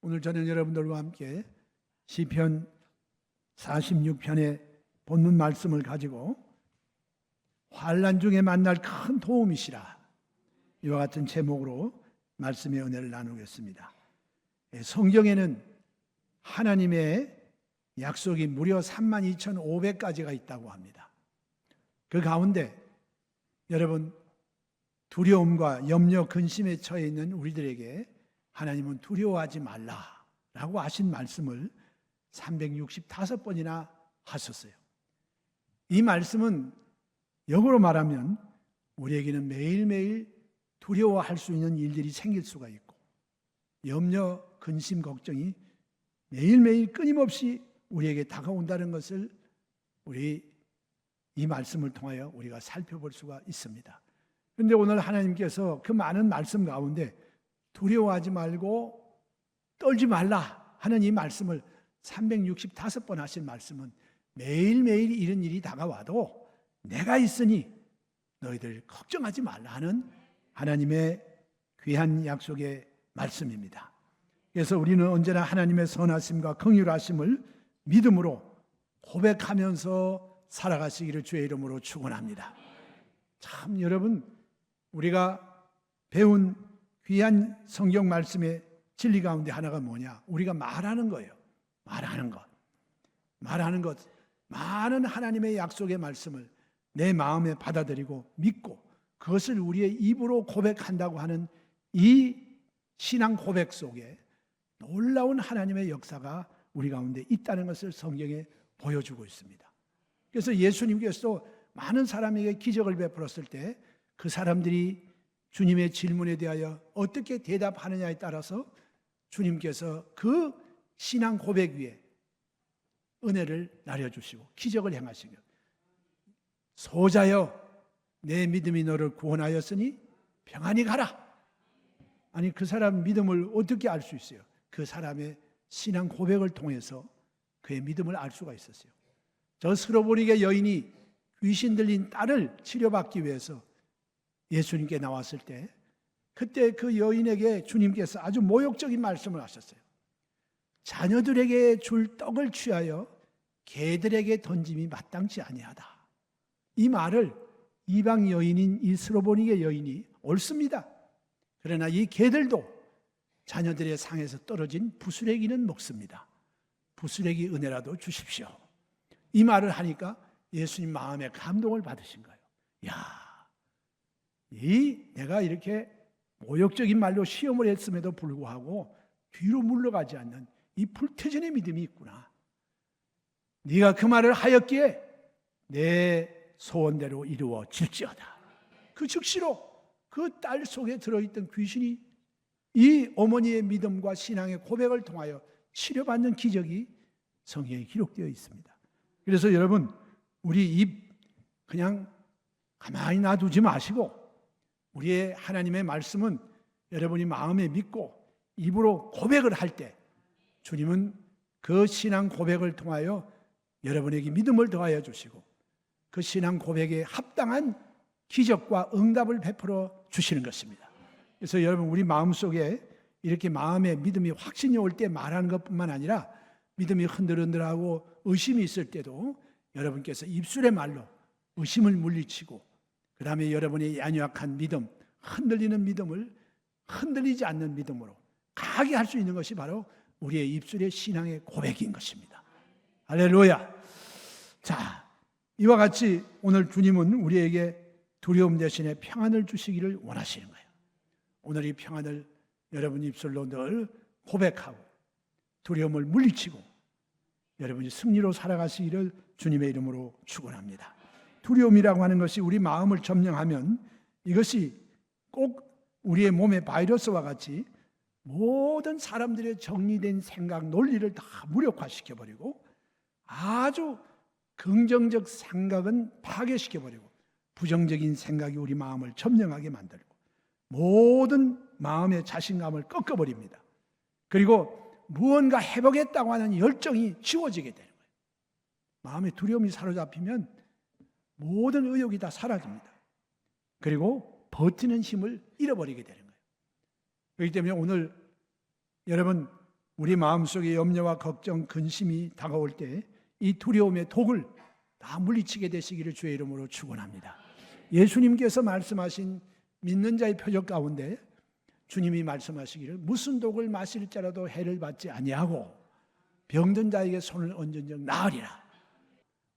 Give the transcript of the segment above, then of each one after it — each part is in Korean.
오늘 저는 여러분들과 함께 시편 46편의 본문 말씀을 가지고 환난 중에 만날 큰 도움이시라, 이와 같은 제목으로 말씀의 은혜를 나누겠습니다. 성경에는 하나님의 약속이 무려 32,500가지가 있다고 합니다. 그 가운데 여러분, 두려움과 염려, 근심에 처해 있는 우리들에게 하나님은 두려워하지 말라라고 하신 말씀을 365번이나 하셨어요. 이 말씀은 역으로 말하면 우리에게는 매일매일 두려워할 수 있는 일들이 생길 수가 있고, 염려, 근심, 걱정이 매일매일 끊임없이 우리에게 다가온다는 것을 우리 이 말씀을 통하여 우리가 살펴볼 수가 있습니다. 그런데 오늘 하나님께서 그 많은 말씀 가운데 두려워하지 말고 떨지 말라 하는 이 말씀을 365번 하신 말씀은 매일매일 이런 일이 다가와도 내가 있으니 너희들 걱정하지 말라 하는 하나님의 귀한 약속의 말씀입니다. 그래서 우리는 언제나 하나님의 선하심과 긍휼하심을 믿음으로 고백하면서 살아가시기를 주의 이름으로 축원합니다. 참 여러분, 우리가 배운 귀한 성경 말씀의 진리 가운데 하나가 뭐냐? 우리가 말하는 거예요. 말하는 것. 많은 하나님의 약속의 말씀을 내 마음에 받아들이고 믿고 그것을 우리의 입으로 고백한다고 하는 이 신앙 고백 속에 놀라운 하나님의 역사가 우리 가운데 있다는 것을 성경에 보여주고 있습니다. 그래서 예수님께서도 많은 사람에게 기적을 베풀었을 때 그 사람들이 주님의 질문에 대하여 어떻게 대답하느냐에 따라서 주님께서 그 신앙 고백 위에 은혜를 나려주시고 기적을 행하시며, 소자여 내 믿음이 너를 구원하였으니 평안히 가라. 아니, 그 사람 믿음을 어떻게 알 수 있어요? 그 사람의 신앙 고백을 통해서 그의 믿음을 알 수가 있었어요. 저 스로보니게 여인이 귀신 들린 딸을 치료받기 위해서 예수님께 나왔을 때, 그때 그 여인에게 주님께서 아주 모욕적인 말씀을 하셨어요. 자녀들에게 줄 떡을 취하여 개들에게 던짐이 마땅치 아니하다. 이 말을 이방 여인인 이 스로보니게 여인이 옳습니다. 그러나 이 개들도 자녀들의 상에서 떨어진 부스레기는 먹습니다. 부스레기 은혜라도 주십시오. 이 말을 하니까 예수님 마음에 감동을 받으신 거예요. 내가 이렇게 모욕적인 말로 시험을 했음에도 불구하고 뒤로 물러가지 않는 이 불태전의 믿음이 있구나. 네가 그 말을 하였기에 내 소원대로 이루어질지어다. 그 즉시로 그 딸 속에 들어있던 귀신이 이 어머니의 믿음과 신앙의 고백을 통하여 치료받는 기적이 성경에 기록되어 있습니다. 그래서 여러분, 우리 입 그냥 가만히 놔두지 마시고 우리의 하나님의 말씀은 여러분이 마음에 믿고 입으로 고백을 할 때 주님은 그 신앙 고백을 통하여 여러분에게 믿음을 더하여 주시고 그 신앙 고백에 합당한 기적과 응답을 베풀어 주시는 것입니다. 그래서 여러분, 우리 마음속에 이렇게 마음에 믿음이 확신이 올 때 말하는 것뿐만 아니라 믿음이 흔들흔들하고 의심이 있을 때도 여러분께서 입술의 말로 의심을 물리치고 그 다음에 여러분의 연약한 믿음, 흔들리는 믿음을 흔들리지 않는 믿음으로 강하게 할 수 있는 것이 바로 우리의 입술의 신앙의 고백인 것입니다. 할렐루야. 자, 이와 같이 오늘 주님은 우리에게 두려움 대신에 평안을 주시기를 원하시는 거예요. 오늘 이 평안을 여러분 입술로 늘 고백하고 두려움을 물리치고 여러분이 승리로 살아가시기를 주님의 이름으로 축원합니다. 두려움이라고 하는 것이 우리 마음을 점령하면 이것이 꼭 우리의 몸의 바이러스와 같이 모든 사람들의 정리된 생각, 논리를 다 무력화시켜버리고 아주 긍정적 생각은 파괴시켜버리고 부정적인 생각이 우리 마음을 점령하게 만들고 모든 마음의 자신감을 꺾어버립니다. 그리고 무언가 해보겠다고 하는 열정이 지워지게 되는 거예요. 마음의 두려움이 사로잡히면 모든 의욕이 다 사라집니다. 그리고 버티는 힘을 잃어버리게 되는 거예요. 그렇기 때문에 오늘 여러분, 우리 마음속에 염려와 걱정, 근심이 다가올 때 이 두려움의 독을 다 물리치게 되시기를 주의 이름으로 축원합니다. 예수님께서 말씀하신 믿는 자의 표적 가운데 주님이 말씀하시기를 무슨 독을 마실지라도 해를 받지 아니하고 병든 자에게 손을 얹은즉 나으리라.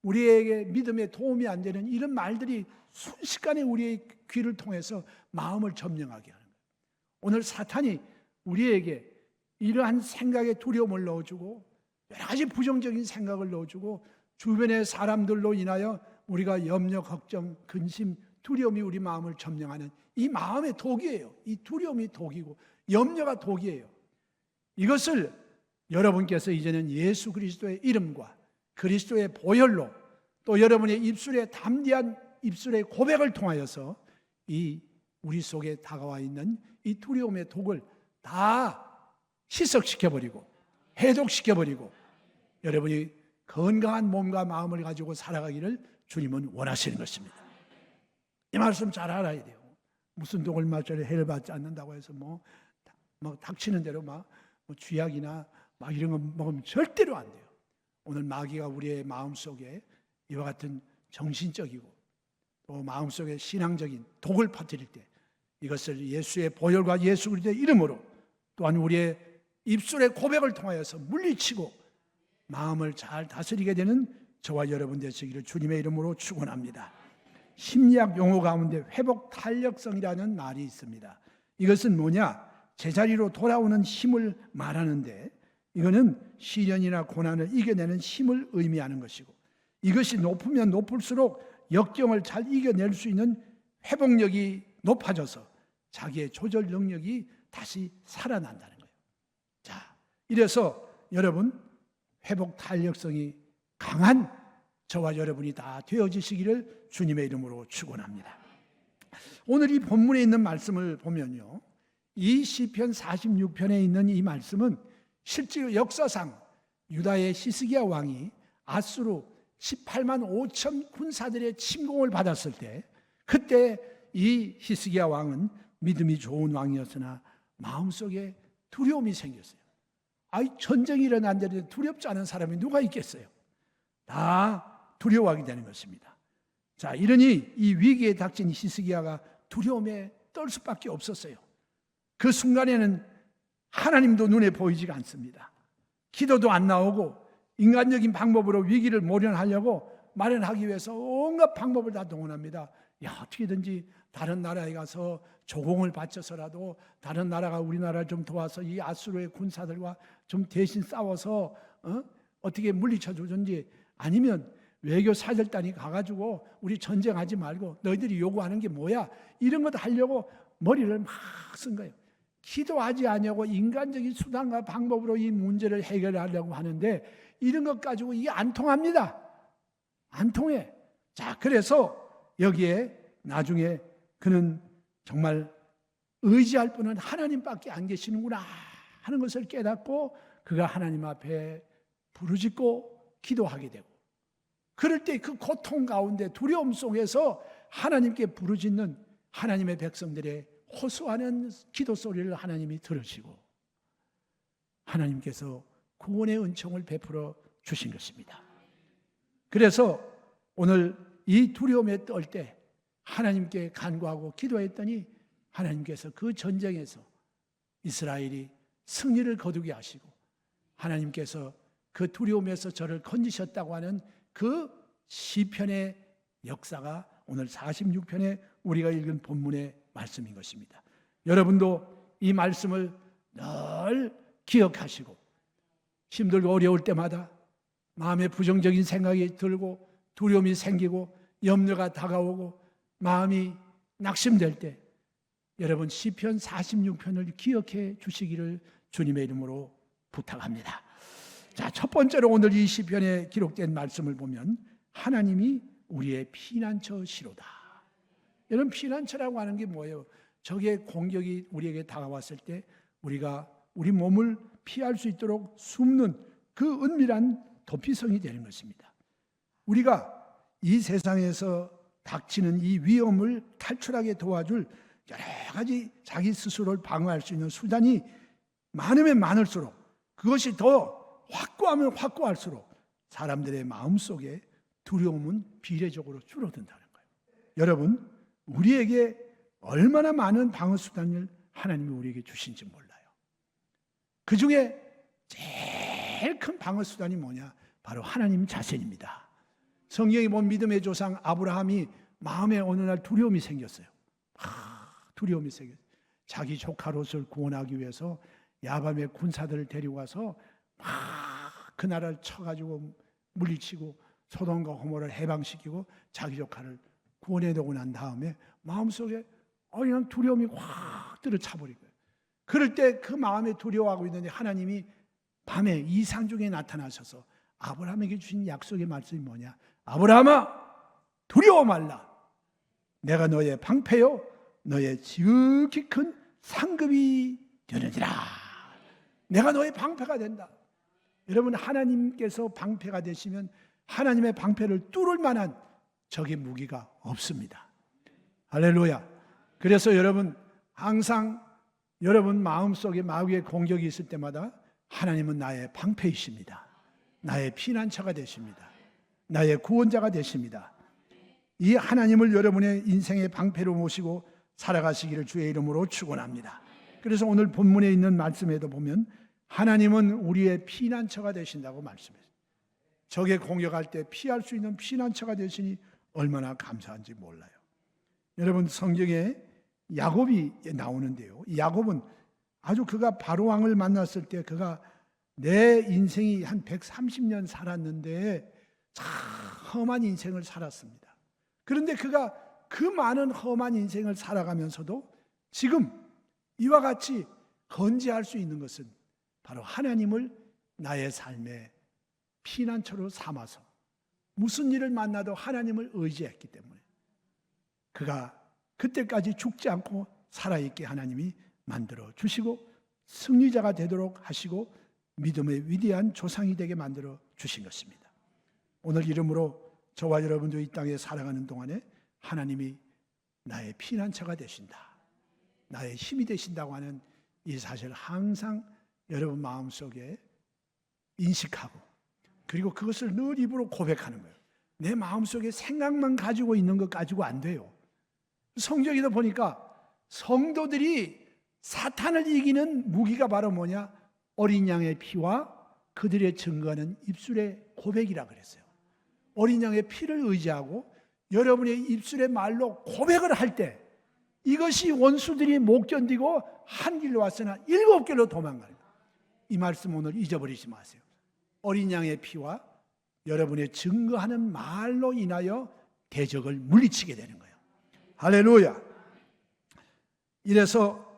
우리에게 믿음에 도움이 안 되는 이런 말들이 순식간에 우리의 귀를 통해서 마음을 점령하게 하는 거예요. 오늘 사탄이 우리에게 이러한 생각에 두려움을 넣어주고 여러 가지 부정적인 생각을 넣어주고 주변의 사람들로 인하여 우리가 염려, 걱정, 근심, 두려움이 우리 마음을 점령하는 이 마음의 독이에요. 이 두려움이 독이고 염려가 독이에요. 이것을 여러분께서 이제는 예수 그리스도의 이름과 그리스도의 보혈로 또 여러분의 입술에 담대한 입술의 고백을 통하여서 이 우리 속에 다가와 있는 이 두려움의 독을 다 희석시켜버리고 해독시켜버리고 여러분이 건강한 몸과 마음을 가지고 살아가기를 주님은 원하시는 것입니다. 이 말씀 잘 알아야 돼요. 무슨 독을 마셔야 해를 받지 않는다고 해서 막 닥치는 대로 막 쥐약이나 막 이런 거 먹으면 절대로 안 돼요. 오늘 마귀가 우리의 마음속에 이와 같은 정신적이고 또 마음속에 신앙적인 독을 퍼뜨릴 때 이것을 예수의 보혈과 예수 그리스도의 이름으로 또한 우리의 입술의 고백을 통하여서 물리치고 마음을 잘 다스리게 되는 저와 여러분 되시기를 주님의 이름으로 축원합니다. 심리학 용어 가운데 회복 탄력성이라는 말이 있습니다. 이것은 뭐냐? 제자리로 돌아오는 힘을 말하는데 이거는 시련이나 고난을 이겨내는 힘을 의미하는 것이고 이것이 높으면 높을수록 역경을 잘 이겨낼 수 있는 회복력이 높아져서 자기의 조절 능력이 다시 살아난다는 거예요. 자, 이래서 여러분 회복 탄력성이 강한 저와 여러분이 다 되어지시기를 주님의 이름으로 축원합니다. 오늘 이 본문에 있는 말씀을 보면요, 이 시편 46편에 있는 이 말씀은 실제로 역사상 유다의 히스기야 왕이 아수르 18만 5천 군사들의 침공을 받았을 때 그때 이 히스기야 왕은 믿음이 좋은 왕이었으나 마음속에 두려움이 생겼어요. 전쟁이 일어났는데 두렵지 않은 사람이 누가 있겠어요? 다 두려워하게 되는 것입니다. 자, 이러니 이 위기에 닥친 히스기야가 두려움에 떨 수밖에 없었어요. 그 순간에는 하나님도 눈에 보이지가 않습니다. 기도도 안 나오고 인간적인 방법으로 위기를 모면하려고 마련하기 위해서 온갖 방법을 다 동원합니다. 어떻게든지 다른 나라에 가서 조공을 바쳐서라도 다른 나라가 우리나라를 좀 도와서 이 아수르의 군사들과 좀 대신 싸워서 어떻게 물리쳐 주든지 아니면 외교 사절단이 가가지고 우리 전쟁하지 말고 너희들이 요구하는 게 뭐야? 이런 것도 하려고 머리를 막 쓴 거예요. 기도하지 않냐고 인간적인 수단과 방법으로 이 문제를 해결하려고 하는데 이런 것 가지고 이게 안 통합니다. 안 통해. 자, 그래서 여기에 나중에 그는 정말 의지할 분은 하나님밖에 안 계시는구나 하는 것을 깨닫고 그가 하나님 앞에 부르짖고 기도하게 되고 그럴 때 그 고통 가운데 두려움 속에서 하나님께 부르짖는 하나님의 백성들의 호소하는 기도 소리를 하나님이 들으시고 하나님께서 구원의 은총을 베풀어 주신 것입니다. 그래서 오늘 이 두려움에 떨 때 하나님께 간구하고 기도했더니 하나님께서 그 전쟁에서 이스라엘이 승리를 거두게 하시고 하나님께서 그 두려움에서 저를 건지셨다고 하는 그 시편의 역사가 오늘 46편에 우리가 읽은 본문의 말씀인 것입니다. 여러분도 이 말씀을 늘 기억하시고 힘들고 어려울 때마다 마음에 부정적인 생각이 들고 두려움이 생기고 염려가 다가오고 마음이 낙심될 때 여러분 시편 46편을 기억해 주시기를 주님의 이름으로 부탁합니다. 자, 첫 번째로 오늘 이 시편에 기록된 말씀을 보면 하나님이 우리의 피난처시로다. 여러분 피난처라고 하는 게 뭐예요? 적의 공격이 우리에게 다가왔을 때 우리가 우리 몸을 피할 수 있도록 숨는 그 은밀한 도피성이 되는 것입니다. 우리가 이 세상에서 닥치는 이 위험을 탈출하게 도와줄 여러 가지 자기 스스로를 방어할 수 있는 수단이 많으면 많을수록 그것이 더 확고하면 확고할수록 사람들의 마음속에 두려움은 비례적으로 줄어든다는 거예요. 여러분, 우리에게 얼마나 많은 방어 수단을 하나님이 우리에게 주신지 몰라요. 그 중에 제일 큰 방어 수단이 뭐냐? 바로 하나님 자신입니다. 성경에 본 믿음의 조상 아브라함이 마음에 어느 날 두려움이 생겼어요. 두려움이 생겼어요. 자기 조카 롯을 구원하기 위해서 야밤에 군사들을 데리고 가서 막 그 나라를 쳐가지고 물리치고 소돔과 고모라를 해방시키고 자기 조카를 구원해내고 난 다음에 마음속에 그냥 두려움이 확 들어차버린 거예요. 그럴 때 그 마음에 두려워하고 있는데 하나님이 밤에 이상 중에 나타나셔서 아브라함에게 주신 약속의 말씀이 뭐냐? 아브라함아, 두려워 말라. 내가 너의 방패요 너의 지극히 큰 상급이 되느니라. 내가 너의 방패가 된다. 여러분, 하나님께서 방패가 되시면 하나님의 방패를 뚫을 만한 적의 무기가 없습니다. 할렐루야. 그래서 여러분, 항상 여러분 마음속에 마귀의 공격이 있을 때마다 하나님은 나의 방패이십니다. 나의 피난처가 되십니다. 나의 구원자가 되십니다. 이 하나님을 여러분의 인생의 방패로 모시고 살아가시기를 주의 이름으로 축원합니다. 그래서 오늘 본문에 있는 말씀에도 보면 하나님은 우리의 피난처가 되신다고 말씀했어요. 적의 공격할 때 피할 수 있는 피난처가 되시니 얼마나 감사한지 몰라요. 여러분, 성경에 야곱이 나오는데요. 야곱은 아주 그가 바로왕을 만났을 때 그가 내 인생이 한 130년 살았는데 참 험한 인생을 살았습니다. 그런데 그가 그 많은 험한 인생을 살아가면서도 지금 이와 같이 건재할 수 있는 것은 바로 하나님을 나의 삶의 피난처로 삼아서 무슨 일을 만나도 하나님을 의지했기 때문에 그가 그때까지 죽지 않고 살아있게 하나님이 만들어 주시고 승리자가 되도록 하시고 믿음의 위대한 조상이 되게 만들어 주신 것입니다. 오늘 이름으로 저와 여러분도 이 땅에 살아가는 동안에 하나님이 나의 피난처가 되신다, 나의 힘이 되신다고 하는 이 사실을 항상 여러분 마음속에 인식하고 그리고 그것을 늘 입으로 고백하는 거예요. 내 마음속에 생각만 가지고 있는 것 가지고 안 돼요. 성경에도 보니까 성도들이 사탄을 이기는 무기가 바로 뭐냐? 어린 양의 피와 그들의 증거하는 입술의 고백이라 그랬어요. 어린 양의 피를 의지하고 여러분의 입술의 말로 고백을 할 때 이것이 원수들이 못 견디고 한 길로 왔으나 7길로 도망가는 거예요. 이 말씀 오늘 잊어버리지 마세요. 어린 양의 피와 여러분의 증거하는 말로 인하여 대적을 물리치게 되는 거예요. 할렐루야. 이래서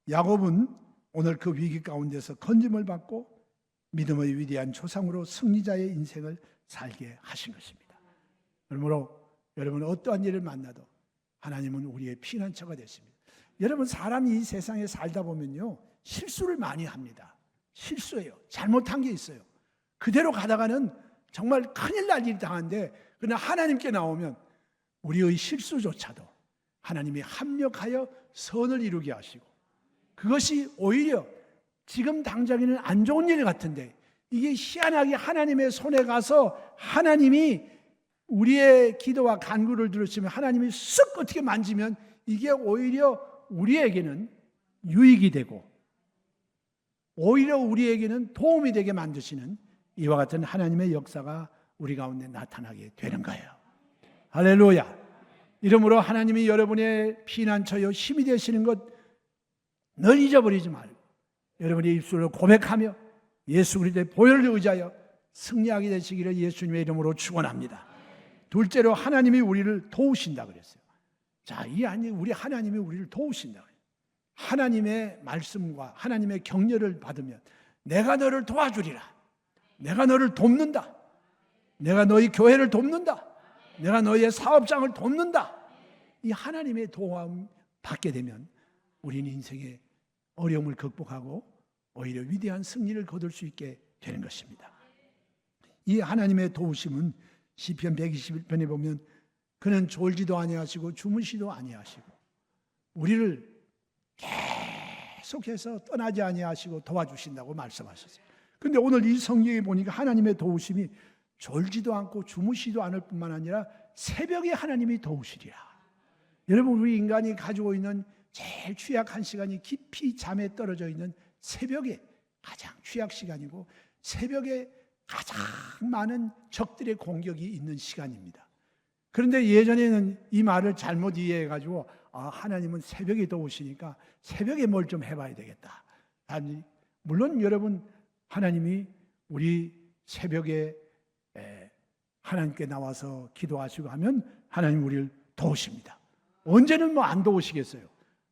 야곱은 오늘 그 위기 가운데서 건짐을 받고 믿음의 위대한 조상으로 승리자의 인생을 살게 하신 것입니다. 그러므로 여러분 어떠한 일을 만나도 하나님은 우리의 피난처가 되십니다. 여러분, 사람이 이 세상에 살다 보면요 실수를 많이 합니다. 실수해요. 잘못한 게 있어요. 그대로 가다가는 정말 큰일 날 일이 당한데 그러나 하나님께 나오면 우리의 실수조차도 하나님이 합력하여 선을 이루게 하시고 그것이 오히려 지금 당장에는 안 좋은 일 같은데 이게 희한하게 하나님의 손에 가서 하나님이 우리의 기도와 간구를 들으시면 하나님이 쓱 어떻게 만지면 이게 오히려 우리에게는 유익이 되고 오히려 우리에게는 도움이 되게 만드시는 이와 같은 하나님의 역사가 우리 가운데 나타나게 되는 거예요. 할렐루야. 이러므로 하나님이 여러분의 피난처요 힘이 되시는 것 늘 잊어버리지 말고 여러분의 입술로 고백하며 예수 그리스도의 보혈을 의지하여 승리하게 되시기를 예수님의 이름으로 축원합니다. 둘째로 하나님이 우리를 도우신다 그랬어요. 자, 이 아니 우리 하나님이 우리를 도우신다. 하나님의 말씀과 하나님의 격려를 받으면 내가 너를 도와주리라. 내가 너를 돕는다. 내가 너희 교회를 돕는다. 내가 너희의 사업장을 돕는다. 이 하나님의 도움 받게 되면 우리는 인생의 어려움을 극복하고 오히려 위대한 승리를 거둘 수 있게 되는 것입니다. 이 하나님의 도우심은 시편 121편에 보면 그는 졸지도 아니하시고 주무시도 아니하시고 우리를 계속해서 떠나지 아니하시고 도와주신다고 말씀하셨어요. 근데 오늘 이 성경에 보니까 하나님의 도우심이 졸지도 않고 주무시도 않을 뿐만 아니라 새벽에 하나님이 도우시리라. 여러분, 우리 인간이 가지고 있는 제일 취약한 시간이 깊이 잠에 떨어져 있는 새벽에 가장 취약 시간이고, 새벽에 가장 많은 적들의 공격이 있는 시간입니다. 그런데 예전에는 이 말을 잘못 이해해가지고 하나님은 새벽에 도우시니까 새벽에 뭘 좀 해봐야 되겠다. 아니, 물론 여러분, 하나님이 우리 새벽에 하나님께 나와서 기도하시고 하면 하나님 우리를 도우십니다. 언제는 뭐 안 도우시겠어요?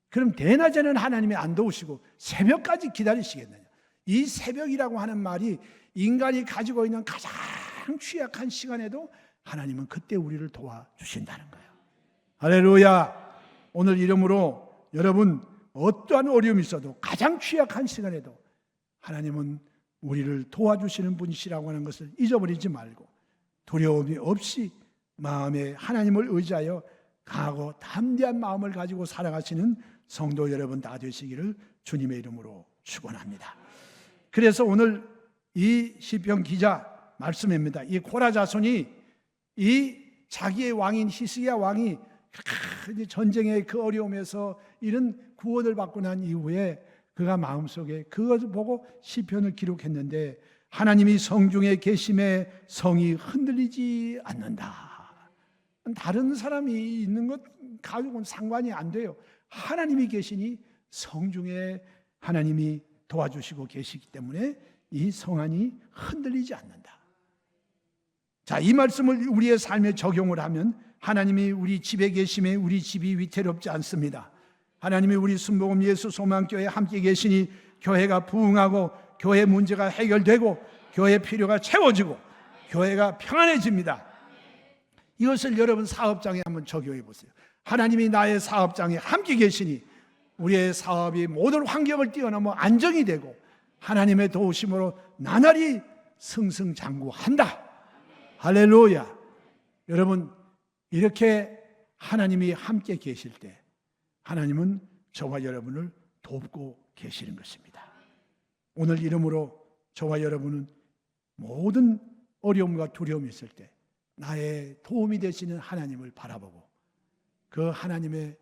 그럼 대낮에는 하나님이 안 도우시고 새벽까지 기다리시겠느냐? 이 새벽이라고 하는 말이 인간이 가지고 있는 가장 취약한 시간에도 하나님은 그때 우리를 도와주신다는 거예요. 할렐루야. 오늘 이름으로 여러분, 어떠한 어려움이 있어도 가장 취약한 시간에도 하나님은 우리를 도와주시는 분이시라고 하는 것을 잊어버리지 말고 두려움이 없이 마음에 하나님을 의지하여 강하고 담대한 마음을 가지고 살아가시는 성도 여러분 다 되시기를 주님의 이름으로 축원합니다. 그래서 오늘 이 시편 기자 말씀입니다. 이 고라 자손이 이 자기의 왕인 히스기야 왕이 전쟁의 그 어려움에서 이런 구원을 받고 난 이후에 그가 마음속에 그것을 보고 시편을 기록했는데, 하나님이 성중에 계심에 성이 흔들리지 않는다. 다른 사람이 있는 것 가지고는 상관이 안 돼요. 하나님이 계시니 성중에 하나님이 도와주시고 계시기 때문에 이 성안이 흔들리지 않는다. 자, 이 말씀을 우리의 삶에 적용을 하면 하나님이 우리 집에 계심에 우리 집이 위태롭지 않습니다. 하나님이 우리 순복음 예수 소망교회에 함께 계시니 교회가 부흥하고 교회 문제가 해결되고 교회 필요가 채워지고 교회가 평안해집니다. 이것을 여러분 사업장에 한번 적용해 보세요. 하나님이 나의 사업장에 함께 계시니 우리의 사업이 모든 환경을 뛰어넘어 안정이 되고 하나님의 도우심으로 나날이 승승장구한다. 할렐루야. 여러분, 이렇게 하나님이 함께 계실 때 하나님은 저와 여러분을 돕고 계시는 것입니다. 오늘 이름으로 저와 여러분은 모든 어려움과 두려움이 있을 때 나의 도움이 되시는 하나님을 바라보고 그 하나님의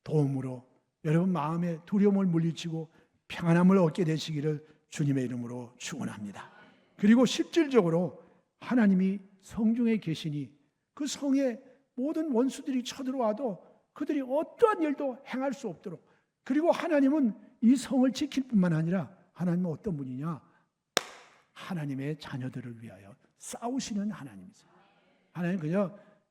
도움으로 여러분 마음의 두려움을 물리치고 평안함을 얻게 되시기를 주님의 이름으로 축원합니다. 그리고 실질적으로 하나님이 성중에 계시니 그 성에 모든 원수들이 쳐들어와도 그들이 어떠한 일도 행할 수 없도록, 그리고 하나님은 이 성을 지킬 뿐만 아니라 하나님은 어떤 분이냐? 하나님의 자녀들을 위하여 싸우시는 하나님이세요. 하나님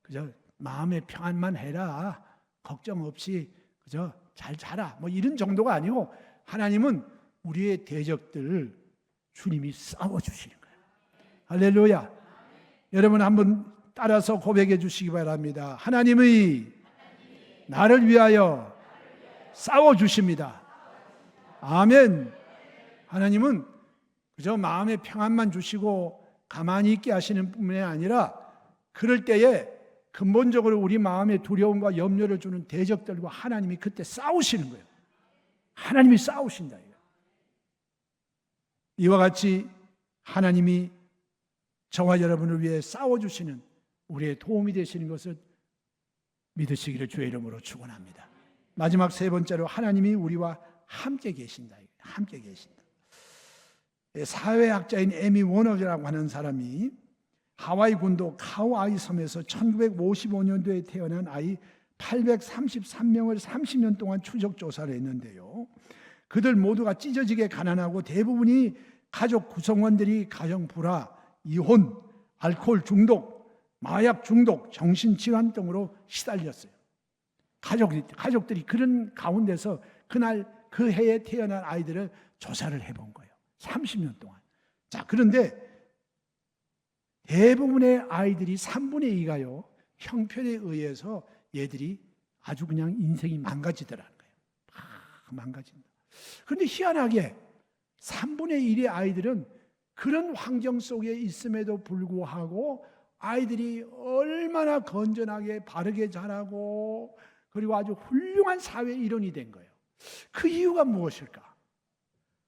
그저 마음의 평안만 해라, 걱정 없이 그저 잘 자라, 뭐 이런 정도가 아니고 하나님은 우리의 대적들을 주님이 싸워주시는 거예요. 할렐루야. 여러분 한번 따라서 고백해 주시기 바랍니다. 하나님의 나를 위하여 싸워주십니다. 아멘. 하나님은 그저 마음의 평안만 주시고 가만히 있게 하시는 뿐만이 아니라 그럴 때에 근본적으로 우리 마음의 두려움과 염려를 주는 대적들과 하나님이 그때 싸우시는 거예요. 하나님이 싸우신다. 이와 같이 하나님이 저와 여러분을 위해 싸워주시는 우리의 도움이 되시는 것을 믿으시기를 주의 이름으로 축원합니다. 마지막 세 번째로 하나님이 우리와 함께 계신다. 함께 계신다. 사회학자인 에미 워너라고 하는 사람이 하와이 군도 카우아이 섬에서 1955년도에 태어난 아이 833명을 30년 동안 추적 조사를 했는데요. 그들 모두가 찢어지게 가난하고 대부분이 가족 구성원들이 가정 불화, 이혼, 알코올 중독, 마약 중독, 정신질환 등으로 시달렸어요. 가족들이 그런 가운데서 그날 그 해에 태어난 아이들을 조사를 해본 거예요. 30년 동안. 자, 그런데 대부분의 아이들이 3분의 2가요. 형편에 의해서 얘들이 아주 그냥 인생이 망가지더라는 거예요. 망가진다. 그런데 희한하게 3분의 1의 아이들은 그런 환경 속에 있음에도 불구하고 아이들이 얼마나 건전하게 바르게 자라고 그리고 아주 훌륭한 사회 일원이 된 거예요. 그 이유가 무엇일까?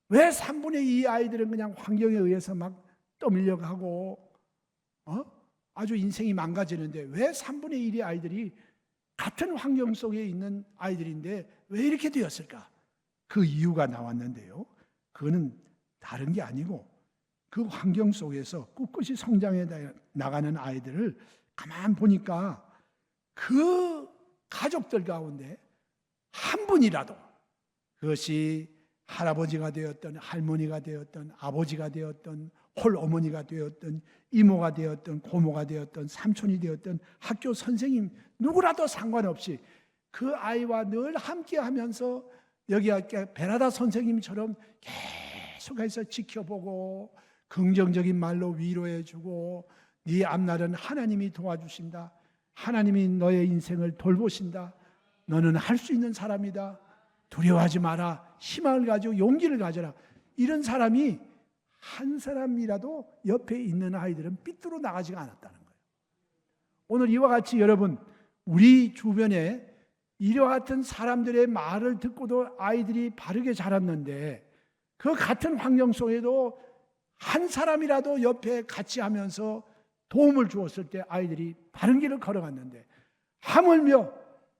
왜 3분의 2 아이들은 그냥 환경에 의해서 막 떠밀려가고 아주 인생이 망가지는데 왜 3분의 1의 아이들이 같은 환경 속에 있는 아이들인데 왜 이렇게 되었을까? 그 이유가 나왔는데요. 그거는 다른 게 아니고 그 환경 속에서 꿋꿋이 성장해 나가는 아이들을 가만 보니까 그 가족들 가운데 한 분이라도 그것이 할아버지가 되었던 할머니가 되었던 아버지가 되었던 홀어머니가 되었던 이모가 되었던 고모가 되었던 삼촌이 되었던 학교 선생님 누구라도 상관없이 그 아이와 늘 함께하면서 여기 베라다 선생님처럼 계속해서 지켜보고 긍정적인 말로 위로해주고 네 앞날은 하나님이 도와주신다. 하나님이 너의 인생을 돌보신다. 너는 할 수 있는 사람이다. 두려워하지 마라. 희망을 가지고 용기를 가져라. 이런 사람이 한 사람이라도 옆에 있는 아이들은 삐뚤어 나가지가 않았다는 거예요. 오늘 이와 같이 여러분 우리 주변에 이와 같은 사람들의 말을 듣고도 아이들이 바르게 자랐는데 그 같은 환경 속에도 한 사람이라도 옆에 같이 하면서 도움을 주었을 때 아이들이 바른 길을 걸어갔는데 하물며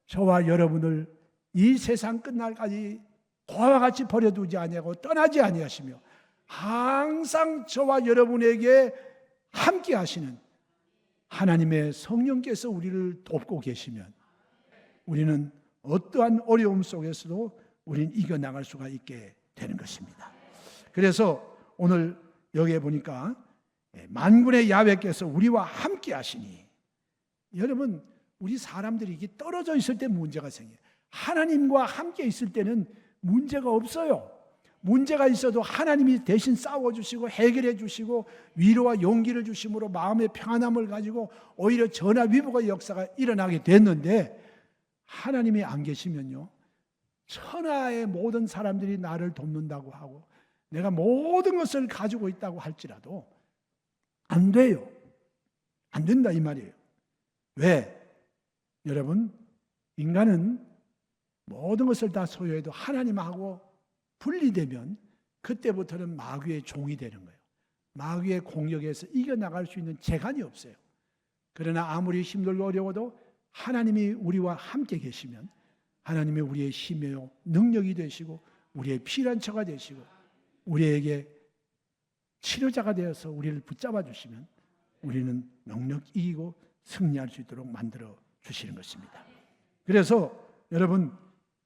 저와 여러분을 이 세상 끝날까지 고아와 같이 버려두지 아니하고 떠나지 아니하시며 항상 저와 여러분에게 함께 하시는 하나님의 성령께서 우리를 돕고 계시면 우리는 어떠한 어려움 속에서도 우리는 이겨나갈 수가 있게 되는 것입니다. 그래서 오늘 여기에 보니까 만군의 야훼께서 우리와 함께 하시니 여러분 우리 사람들이 이게 떨어져 있을 때 문제가 생겨요. 하나님과 함께 있을 때는 문제가 없어요. 문제가 있어도 하나님이 대신 싸워주시고 해결해 주시고 위로와 용기를 주심으로 마음의 평안함을 가지고 오히려 전화위복의 역사가 일어나게 됐는데 하나님이 안 계시면요 천하의 모든 사람들이 나를 돕는다고 하고 내가 모든 것을 가지고 있다고 할지라도 안 돼요. 안 된다 이 말이에요. 왜? 여러분 인간은 모든 것을 다 소유해도 하나님하고 분리되면 그때부터는 마귀의 종이 되는 거예요. 마귀의 공격에서 이겨나갈 수 있는 재간이 없어요. 그러나 아무리 힘들고 어려워도 하나님이 우리와 함께 계시면 하나님이 우리의 힘이요 능력이 되시고 우리의 피난처가 되시고 우리에게 치료자가 되어서 우리를 붙잡아 주시면 우리는 넉넉히 이기고 승리할 수 있도록 만들어 주시는 것입니다. 그래서 여러분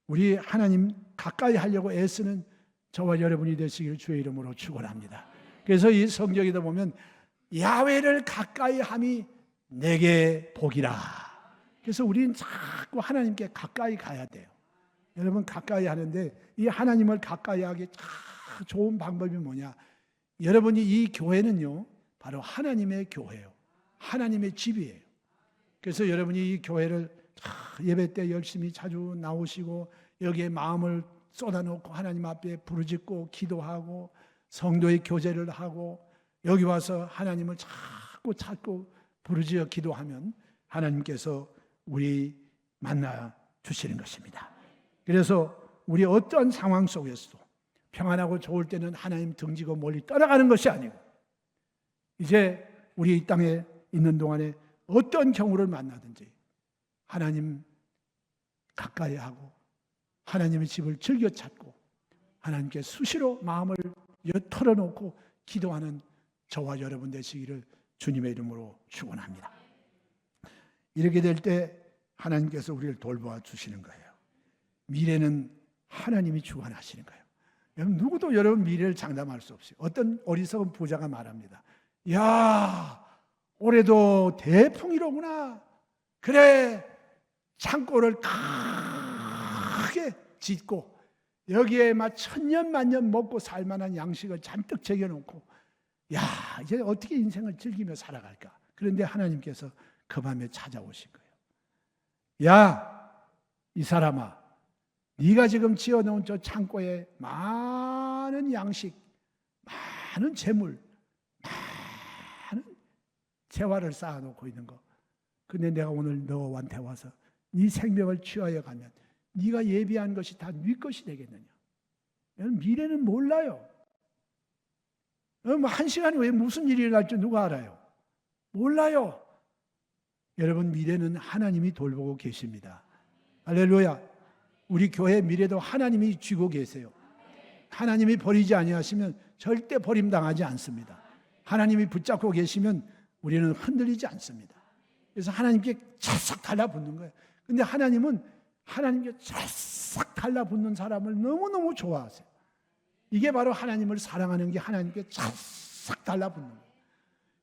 우리 하나님 가까이 하려고 애쓰는 저와 여러분이 되시기를 주의 이름으로 축원합니다. 그래서 이 성경에도 보면 야훼를 가까이 함이 내게 복이라. 그래서 우리는 자꾸 하나님께 가까이 가야 돼요. 여러분 가까이 하는데 이 하나님을 가까이 하기 참 좋은 방법이 뭐냐? 여러분이 이 교회는요 바로 하나님의 교회예요. 하나님의 집이에요. 그래서 여러분이 이 교회를 예배 때 열심히 자주 나오시고 여기에 마음을 쏟아놓고 하나님 앞에 부르짖고 기도하고 성도의 교제를 하고 여기 와서 하나님을 자꾸 찾고 부르짖어 기도하면 하나님께서 우리 만나 주시는 것입니다. 그래서 우리 어떤 상황 속에서도 평안하고 좋을 때는 하나님 등지고 멀리 떠나가는 것이 아니고 이제 우리 이 땅에 있는 동안에 어떤 경우를 만나든지 하나님 가까이 하고 하나님의 집을 즐겨 찾고 하나님께 수시로 마음을 털어놓고 기도하는 저와 여러분 되시기를 주님의 이름으로 축원합니다. 이렇게 될 때 하나님께서 우리를 돌보아 주시는 거예요. 미래는 하나님이 주관하시는 거예요. 여러분 누구도 여러분 미래를 장담할 수 없어요. 어떤 어리석은 부자가 말합니다. 야, 올해도 대풍이로구나. 그래, 창고를 크게 짓고 여기에 막 천년만년 먹고 살만한 양식을 잔뜩 챙겨놓고 야, 이제 어떻게 인생을 즐기며 살아갈까? 그런데 하나님께서 그 밤에 찾아오신 거예요. 야, 이 사람아, 네가 지금 지어놓은 저 창고에 많은 양식, 많은 재물, 많은 재화를 쌓아놓고 있는 거. 근데 내가 오늘 너한테 와서 네 생명을 취하여 가면 네가 예비한 것이 다 네 것이 되겠느냐? 미래는 몰라요. 뭐 1시간 후에 무슨 일이 일어날지 누가 알아요? 몰라요. 여러분, 미래는 하나님이 돌보고 계십니다. 할렐루야. 우리 교회 미래도 하나님이 쥐고 계세요. 하나님이 버리지 아니하시면 절대 버림당하지 않습니다. 하나님이 붙잡고 계시면 우리는 흔들리지 않습니다. 그래서 하나님께 찰싹 달라붙는 거예요. 근데 하나님은 하나님께 찰싹 달라붙는 사람을 너무너무 좋아하세요. 이게 바로 하나님을 사랑하는 게 하나님께 찰싹 달라붙는 거예요.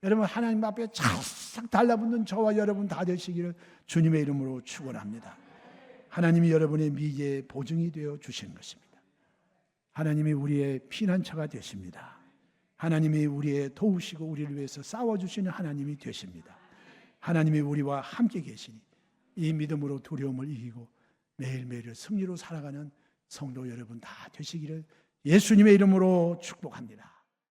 여러분, 하나님 앞에 찰싹 달라붙는 저와 여러분 다 되시기를 주님의 이름으로 축원합니다. 하나님이 여러분의 미래의 보증이 되어 주시는 것입니다. 하나님이 우리의 피난처가 되십니다. 하나님이 우리의 도우시고 우리를 위해서 싸워주시는 하나님이 되십니다. 하나님이 우리와 함께 계시니 이 믿음으로 두려움을 이기고 매일매일 승리로 살아가는 성도 여러분 다 되시기를 예수님의 이름으로 축복합니다.